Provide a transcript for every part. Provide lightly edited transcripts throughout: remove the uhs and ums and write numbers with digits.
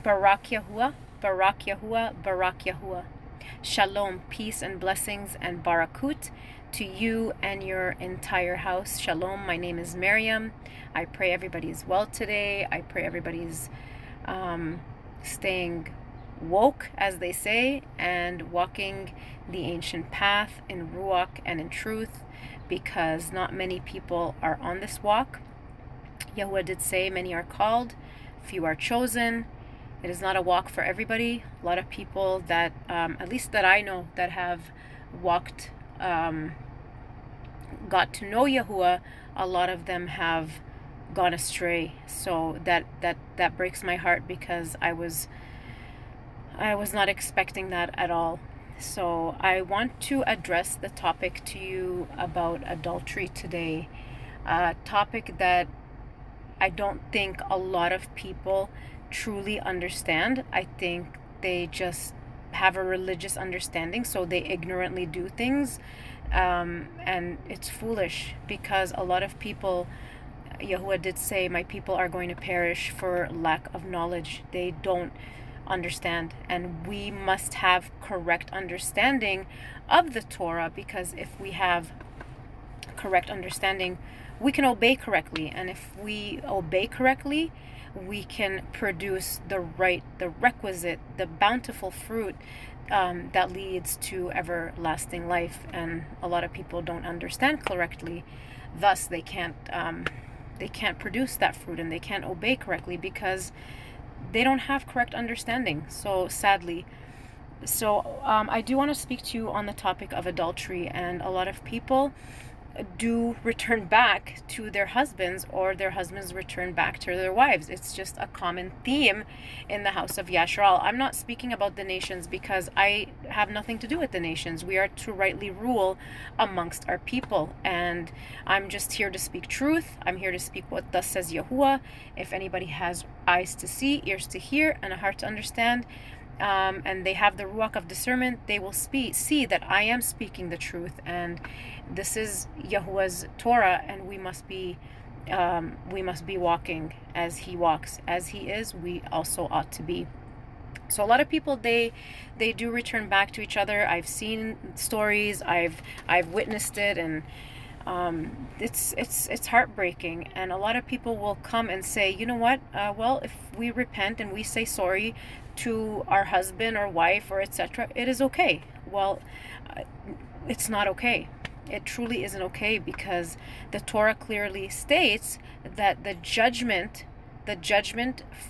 Barak Yahuah, Barak Yahuah, Barak Yahuah. Shalom, peace and blessings and barakut to you and your entire house. Shalom, my name is Miriam. I pray everybody is well today. I pray everybody's staying woke, as they say, and walking the ancient path in Ruach and in truth, because not many people are on this walk. Yahuah did say, many are called, few are chosen. It is not a walk for everybody. A lot of people that, at least that I know, that have walked, got to know Yahuah, a lot of them have gone astray. So that breaks my heart, because I was not expecting that at all. So I want to address the topic to you about adultery today. A topic that I don't think a lot of people truly understand. I think they just have a religious understanding, so they ignorantly do things, and it's foolish, because a lot of people, Yahuah did say, my people are going to perish for lack of knowledge. They don't understand, and we must have correct understanding of the Torah, because if we have correct understanding, we can obey correctly, and if we obey correctly, we can produce the requisite, the bountiful fruit that leads to everlasting life. And a lot of people don't understand correctly, thus they can't produce that fruit, and they can't obey correctly because they don't have correct understanding. So sadly, I do want to speak to you on the topic of adultery, and a lot of people do return back to their husbands, or their husbands return back to their wives. It's just a common theme in the house of Yashral. I'm not speaking about the nations, because I have nothing to do with the nations. We are to rightly rule amongst our people, and I'm just here to speak truth. I'm here to speak what thus says Yahuah. If anybody has eyes to see, ears to hear, and a heart to understand, and they have the ruach of discernment, they will see that I am speaking the truth, and this is Yahuah's Torah, and we must be walking as he walks. As he is, we also ought to be. So a lot of people, they do return back to each other. I've seen stories, I've witnessed it, and it's heartbreaking. And a lot of people will come and say, you know what, well, if we repent and we say sorry to our husband or wife or etc., it is okay. Well, it's not okay. It truly isn't okay, because the Torah clearly states that the judgment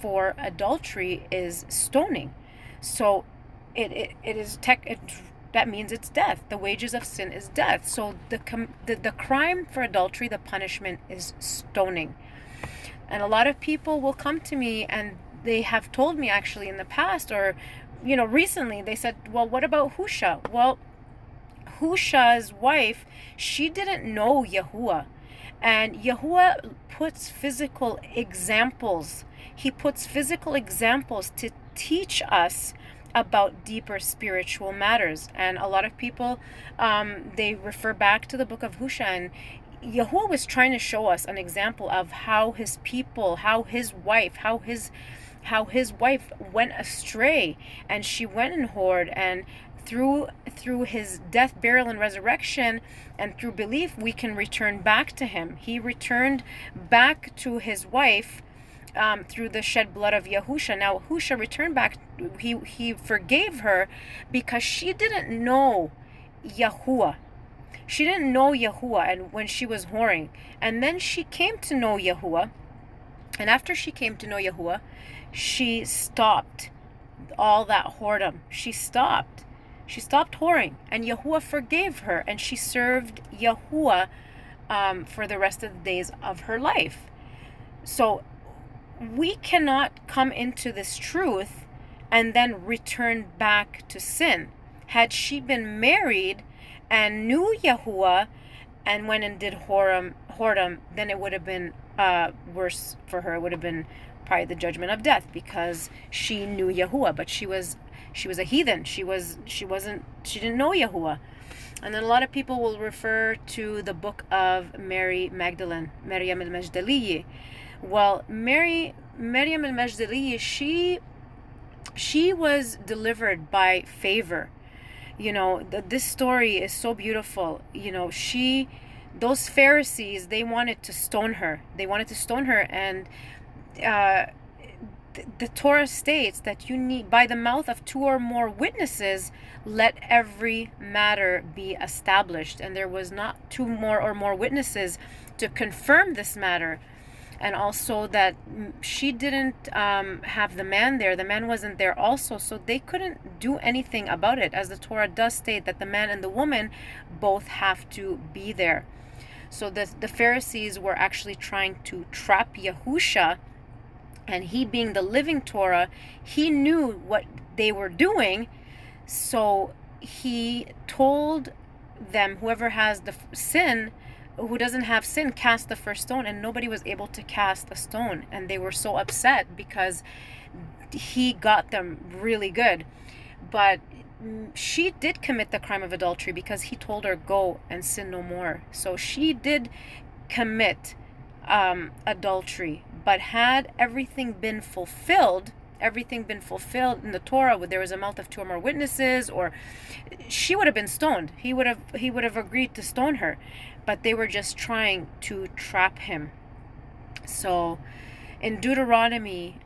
for adultery is stoning. So that means it's death. The wages of sin is death. So the crime for adultery, the punishment is stoning. And a lot of people will come to me, and they have told me, actually, in the past, or recently, they said, well, what about Husha? Well, Husha's wife, she didn't know Yahuah, and Yahuah puts physical examples. He puts physical examples to teach us about deeper spiritual matters. And a lot of people, they refer back to the book of Husha, and Yahuah was trying to show us an example of how his people, how his wife went astray, and she went and whored, and through his death, burial, and resurrection, and through belief, we can return back to him. He returned back to his wife through the shed blood of Yahusha. Now, Husha returned back. He forgave her because she didn't know Yahuah. She didn't know Yahuah, and when she was whoring, and then she came to know Yahuah. And after she came to know Yahuah, she stopped all that whoredom. She stopped whoring, and Yahuah forgave her, and she served Yahuah for the rest of the days of her life. So we cannot come into this truth and then return back to sin. Had she been married and knew Yahuah and went and did whoredom, then it would have been worse for her. It would have been probably the judgment of death, because she knew Yahuah, but she was a heathen. She didn't know Yahuah. And then a lot of people will refer to the book of Mary Magdalene, Maryam al-Magdalene. Well, Maryam al-Magdalene, she she was delivered by favor. You know, this story is so beautiful. You know, those Pharisees, they wanted to stone her. They wanted to stone her, and the Torah states that you need, by the mouth of 2 or more witnesses, let every matter be established. And there was not 2 more or more witnesses to confirm this matter. And also that she didn't have the man there. The man wasn't there also, so they couldn't do anything about it, as the Torah does state that the man and the woman both have to be there. So the Pharisees were actually trying to trap Yahusha, and he, being the living Torah, he knew what they were doing. So he told them, whoever has the sin, who doesn't have sin, cast the first stone. And nobody was able to cast a stone, and they were so upset because he got them really good. But she did commit the crime of adultery because he told her, go and sin no more. So she did commit adultery. But had everything been fulfilled in the Torah, where there was a mouth of 2 or more witnesses, or she would have been stoned. He would have agreed to stone her, but they were just trying to trap him. So in Deuteronomy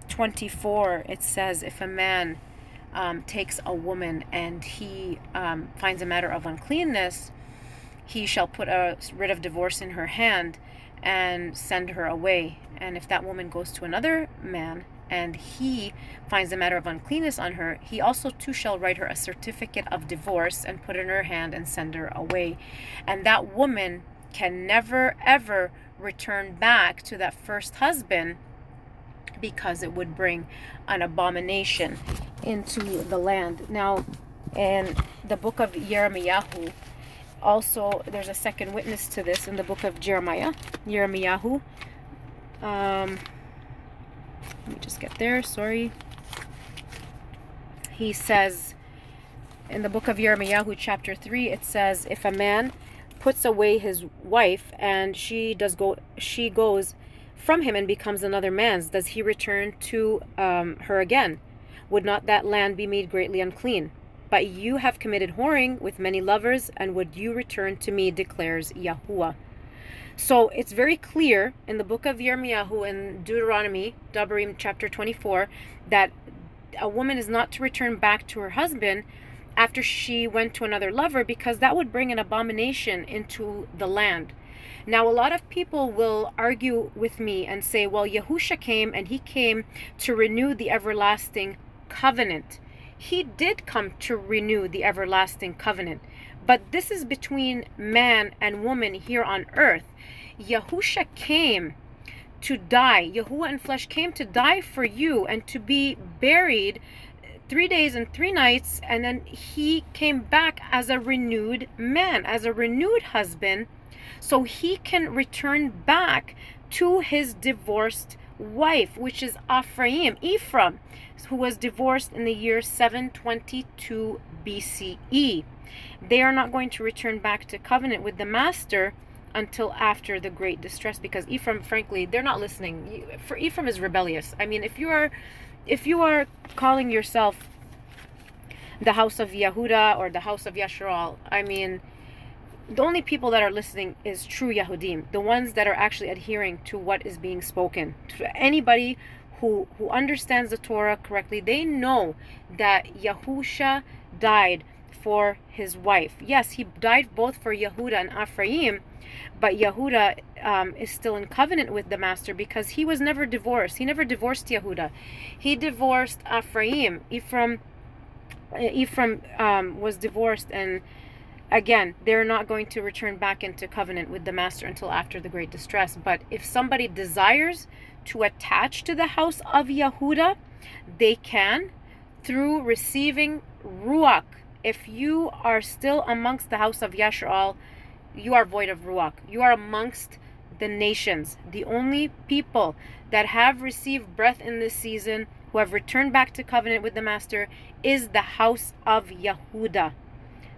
24, it says, if a man takes a woman and he finds a matter of uncleanness, he shall put a writ of divorce in her hand and send her away. And if that woman goes to another man and he finds a matter of uncleanness on her, he also too shall write her a certificate of divorce and put it in her hand and send her away. And that woman can never ever return back to that first husband, because it would bring an abomination into the land. Now, in the book of Yirmiyahu, also there's a second witness to this in the book of Yirmiyahu. Let me just get there, sorry. He says in the book of Yirmiyahu chapter 3, it says, if a man puts away his wife and she goes from him and becomes another man's, does he return to her again? Would not that land be made greatly unclean? But you have committed whoring with many lovers, and would you return to me, declares Yahuah. So it's very clear in the book of Yirmiyahu and Deuteronomy, Devarim chapter 24, that a woman is not to return back to her husband after she went to another lover, because that would bring an abomination into the land. Now, a lot of people will argue with me and say, well, Yahusha came, and he came to renew the everlasting covenant. He did come to renew the everlasting covenant, but this is between man and woman here on earth. Yahusha came to die. Yahuah in flesh came to die for you and to be buried 3 days and 3 nights, and then he came back as a renewed man, as a renewed husband, so he can return back to his divorced wife, which is Ephraim, who was divorced in the year 722 BCE. They are not going to return back to covenant with the master until after the great distress, because Ephraim, frankly, they're not listening. For Ephraim is rebellious. I mean, if you are calling yourself the house of Yehuda or the house of Yasharal, I mean, the only people that are listening is true Yahudim, the ones that are actually adhering to what is being spoken. To anybody who understands the Torah correctly, they know that Yahusha died for his wife. Yes, he died both for Yehuda and Ephraim, but Yehuda is still in covenant with the master because he was never divorced. He never divorced Yehuda. He divorced Ephraim. Ephraim was divorced, and again, they're not going to return back into covenant with the master until after the great distress. But if somebody desires to attach to the house of Yehuda, they can, through receiving Ruach. If you are still amongst the house of Yasharal, you are void of Ruach. You are amongst the nations. The only people that have received breath in this season, who have returned back to covenant with the master, is the house of Yehuda.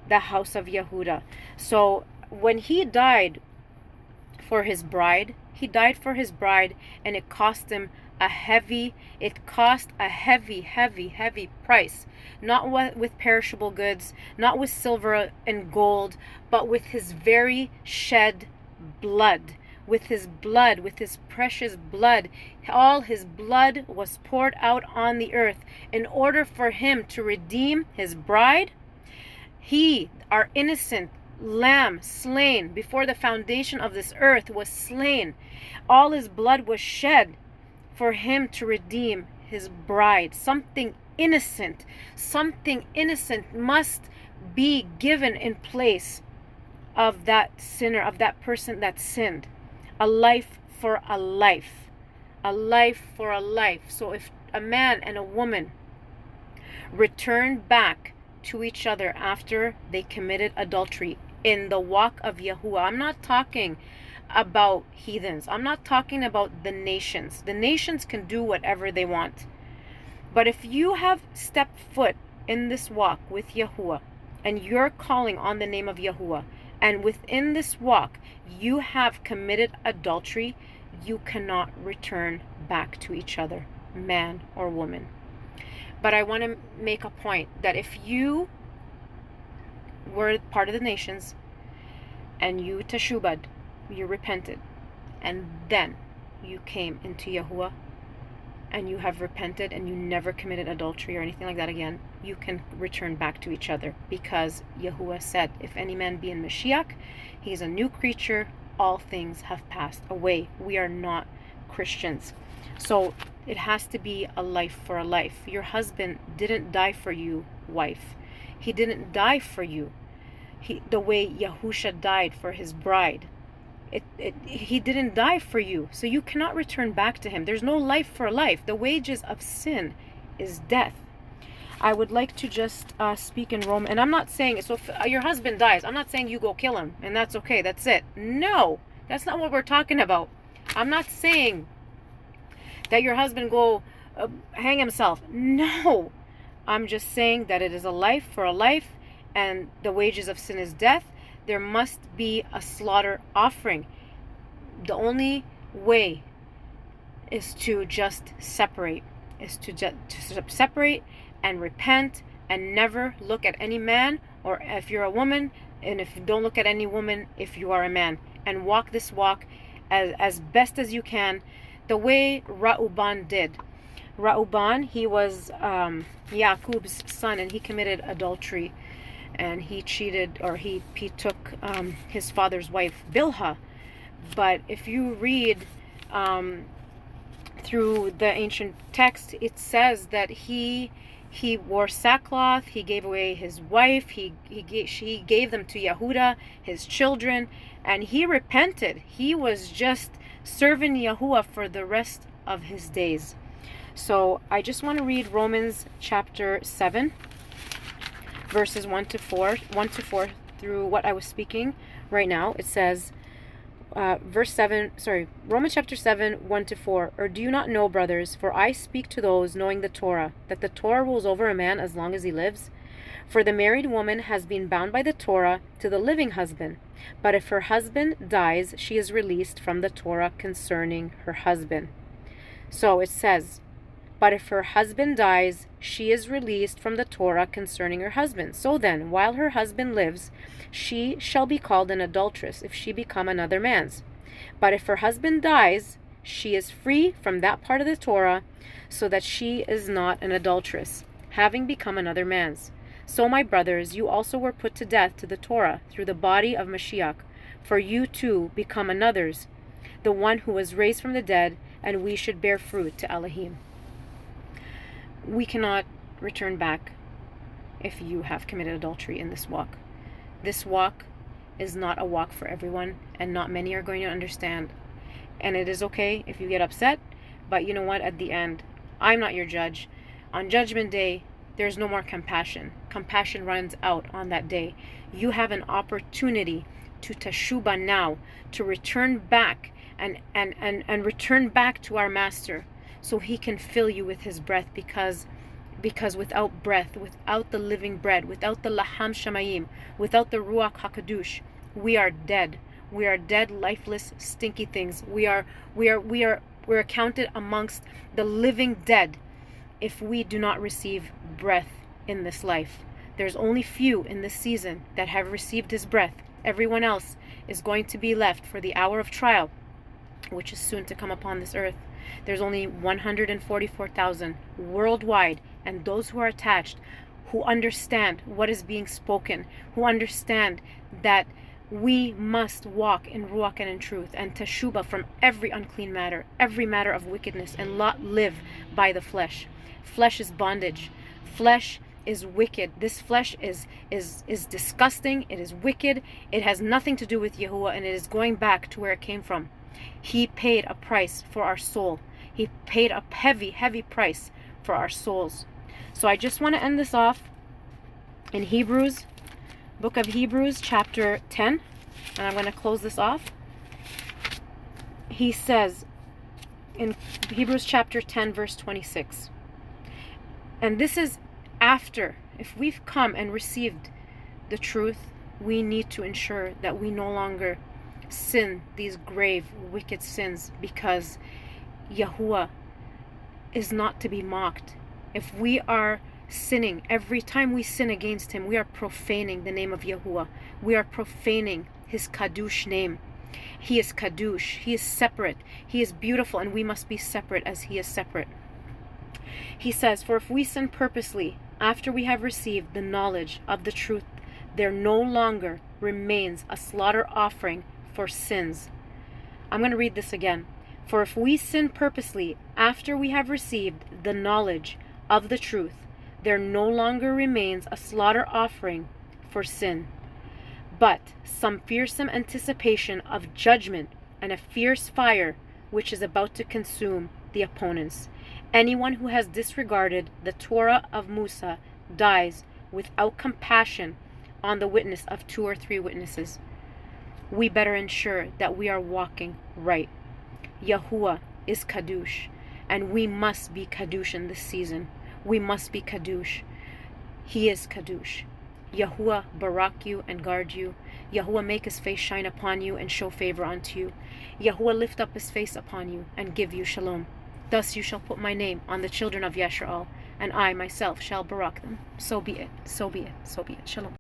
The house of Yehuda. So when he died for his bride, and it cost him it cost a heavy price. Not with perishable goods, not with silver and gold, but with his very shed blood. With his blood, with his precious blood. All his blood was poured out on the earth in order for him to redeem his bride. He, our innocent lamb, slain before the foundation of this earth, was slain. All his blood was shed for him to redeem his bride. Something innocent must be given in place of that sinner, of that person that sinned. A life for a life. A life for a life. So if a man and a woman return back to each other after they committed adultery in the walk of Yahuah, I'm not talking about heathens. I'm not talking about the nations. The nations can do whatever they want. But if you have stepped foot in this walk with Yahuah, and you're calling on the name of Yahuah, and within this walk you have committed adultery, you cannot return back to each other, man or woman. But I want to make a point that if you were part of the nations and you teshubad, you repented, and then you came into Yahuah and you have repented and you never committed adultery or anything like that again, you can return back to each other, because Yahuah said, if any man be in Mashiach, he's a new creature, all things have passed away. We are not Christians. So it has to be a life for a life. Your husband didn't die for you, wife. He didn't die for you the way Yahusha died for his bride. He didn't die for you, so you cannot return back to him. There's no life for life. The wages of sin is death. I would like to just speak in Rome, and I'm not saying, so if your husband dies, I'm not saying you go kill him, and that's okay, that's it. No, that's not what we're talking about. I'm not saying that your husband go hang himself. No, I'm just saying that it is a life for a life, and the wages of sin is death. There must be a slaughter offering. The only way is to just separate, separate and repent, and never look at any man, or if you're a woman, and if you don't look at any woman if you are a man, and walk this walk as best as you can, the way Ra'uban did. Ra'uban, he was Yaqub's son, and he committed adultery, and he cheated, or he took his father's wife Bilhah. But if you read through the ancient text, it says that he wore sackcloth, he gave away his wife, he gave them to Yehuda, his children, and he repented. He was just serving Yahuah for the rest of his days. So I just want to read Romans chapter 7, verses 1 to 4 through what I was speaking right now. It says, Romans chapter 7, 1 to 4. Or do you not know, brothers, for I speak to those knowing the Torah, that the Torah rules over a man as long as he lives? For the married woman has been bound by the Torah to the living husband. But if her husband dies, she is released from the Torah concerning her husband. So it says, but if her husband dies, she is released from the Torah concerning her husband. So then, while her husband lives, she shall be called an adulteress if she become another man's. But if her husband dies, she is free from that part of the Torah, so that she is not an adulteress, having become another man's. So, my brothers, you also were put to death to the Torah through the body of Mashiach, for you too become another's, the one who was raised from the dead, and we should bear fruit to Elohim. We cannot return back if you have committed adultery in this walk. This walk is not a walk for everyone, and not many are going to understand. And it is okay if you get upset, but you know what? At the end, I'm not your judge. On Judgment Day, there's no more compassion. Compassion runs out on that day. You have an opportunity to teshuba now, to return back and return back to our Master, so he can fill you with his breath, because without breath, without the living bread, without the laham shamayim, without the ruach hakadosh, we are dead. We are dead, lifeless, stinky things. We are We're counted amongst the living dead if we do not receive breath in this life. There's only few in this season that have received his breath. Everyone else is going to be left for the hour of trial, which is soon to come upon this earth. There's only 144,000 worldwide, and those who are attached, who understand what is being spoken, who understand that we must walk in ruach and in truth, and teshubah from every unclean matter, every matter of wickedness, and not live by the flesh. Flesh is bondage. Flesh is wicked. This flesh is disgusting. It is wicked. It has nothing to do with Yahuah, and it is going back to where it came from. He paid a price for our soul. He paid a heavy, heavy price for our souls. So I just want to end this off in Hebrews, book of Hebrews, chapter 10. And I'm going to close this off. He says in Hebrews chapter 10, verse 26. And this is after, if we've come and received the truth, we need to ensure that we no longer sin these grave, wicked sins, because Yahuah is not to be mocked. If we are sinning, every time we sin against him, we are profaning the name of Yahuah. We are profaning his Kadush name. He is Kadush. He is separate. He is beautiful, and we must be separate as he is separate. He says, for if we sin purposely after we have received the knowledge of the truth, there no longer remains a slaughter offering for sins. I'm going to read this again. For if we sin purposely after we have received the knowledge of the truth, there no longer remains a slaughter offering for sin, but some fearsome anticipation of judgment and a fierce fire which is about to consume the opponents. Anyone who has disregarded the Torah of Musa dies without compassion on the witness of 2 or 3 witnesses. We better ensure that we are walking right. Yahuah is Kadush, and we must be Kadush in this season. We must be Kadush. He is Kadush. Yahuah barak you and guard you. Yahuah make his face shine upon you and show favor unto you. Yahuah lift up his face upon you and give you shalom. Thus you shall put my name on the children of Yasharal, and I myself shall barak them. So be it, so be it, so be it. Shalom.